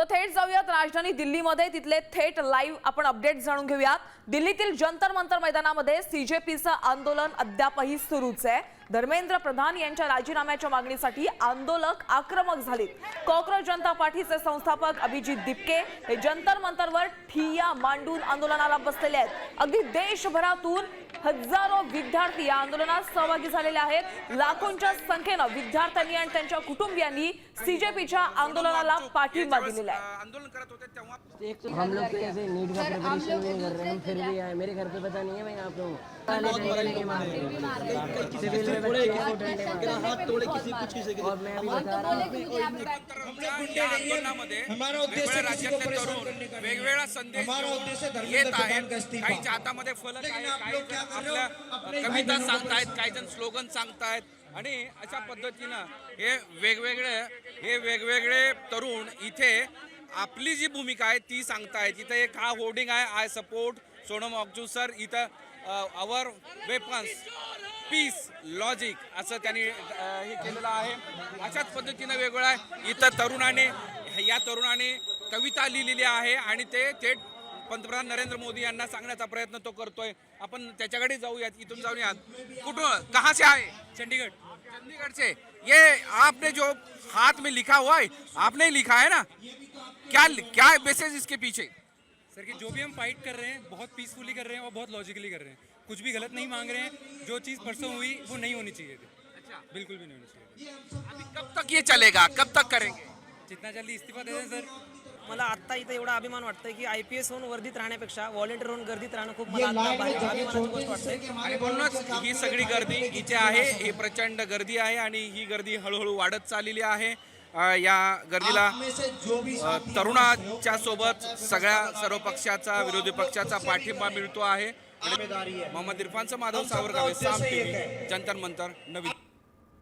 तर थेट जाऊयात राजधानी दिल्लीमध्ये, तिथले थेट लाईव्ह आपण अपडेट जाणून घेऊयात। दिल्लीतील जंतर मंतर मैदानामध्ये सीजेपीचं आंदोलन अद्यापही सुरूच आहे। धर्मेंद्र प्रधान यांच्या राजीनाम्याच्या मागणीसाठी आंदोलक आक्रमक झाले। कॉकरोच जनता पार्टीचे संस्थापक अभिजीत दिपके हे जंतर मंतरवर ठिय्या मांडून आंदोलनाला बसलेले आहेत। अगदी देशभरातून हजारो विद्यार्थी या आंदोलनात सहभागी झालेले आहेत। लाखोंच्या संख्येने विद्यार्थ्यांनी आणि त्यांच्या कुटुंबियांनी सीजेपीच्या आंदोलनाला पाठिंबा दिलेला आहे। आंदोलन करत होते तेव्हा हम लोग तो ऐसे नीट का प्रिपरेशन भी नहीं कर रहे हैं, फिर भी आए। मेरे घर पे पता नहीं है, मैं आप लोगों और मैं भी बता रहा हमारा उद्देश्य राज्यातले तरुण वेगवेगळा संदेश येत आहेत। काहींच्या हातामध्ये फलक आहे, काही आपल्या कविता सांगतायत, काही जण स्लोगन सांगतायत आणि अशा पद्धतीनं हे वेगवेगळे तरुण इथे आपली जी भूमिका आहे ती सांगतायत। इथे एक हा होर्डिंग आहे, I support Sonam Wangchuk sir. इथं आवर वेपन्स पीस लॉजिक असं त्यांनी हे केलेलं आहे। अशाच पद्धतीनं वेगवेगळं आहे। इथं या तरुणाने कविता लिहिलेली आहे आणि ते थेट पंतप्रधान नरेंद्र मोदी यांना सांगण्याचा प्रयत्न तो करतोय। आपण त्याच्याकडे जाऊयात, इथून जाऊयात। कुठं कहाँ से आए? चंडीगढ़ से। ये आपने जो हाथ में लिखा हुआ है, आपने ही लिखा है ना? क्या मैसेज इसके पीछे? सर कि जो भी हम फाइट कर रहे हैं बहुत पीसफुली कर रहे हैं और बहुत लॉजिकली कर रहे हैं। कुछ भी गलत नहीं मांग रहे हैं। जो चीज़ परसों हुई वो नहीं होनी चाहिए थी। अच्छा, बिल्कुल भी नहीं होनी चाहिए। अभी कब तक ये चलेगा, कब तक करेंगे? जितना जल्दी इस्तीफा दे दें सर। मला आत्ता इथं एवढा अभिमान वाटतंय की IPS होऊन वर्दीत राहण्यापेक्षा व्हॉलेंटियर होऊन गर्दीत राहणं खूप मला आता अभिमानाची गोष्ट वाटते। आणि म्हणूनच ही सगळी गर्दी इथे आहे, ही प्रचंड गर्दी आहे आणि ही गर्दी हळूहळू वाढत चाललेली आहे। या गर्दीला तरुणाच्या सोबत सर्व पक्षाचा, विरोधी पक्षाचा पाठिंबा मिळतो आहे। मोहम्मद इरफानचं माधव सावरगावे, साम टीव्ही, जंतर मंतर, नवी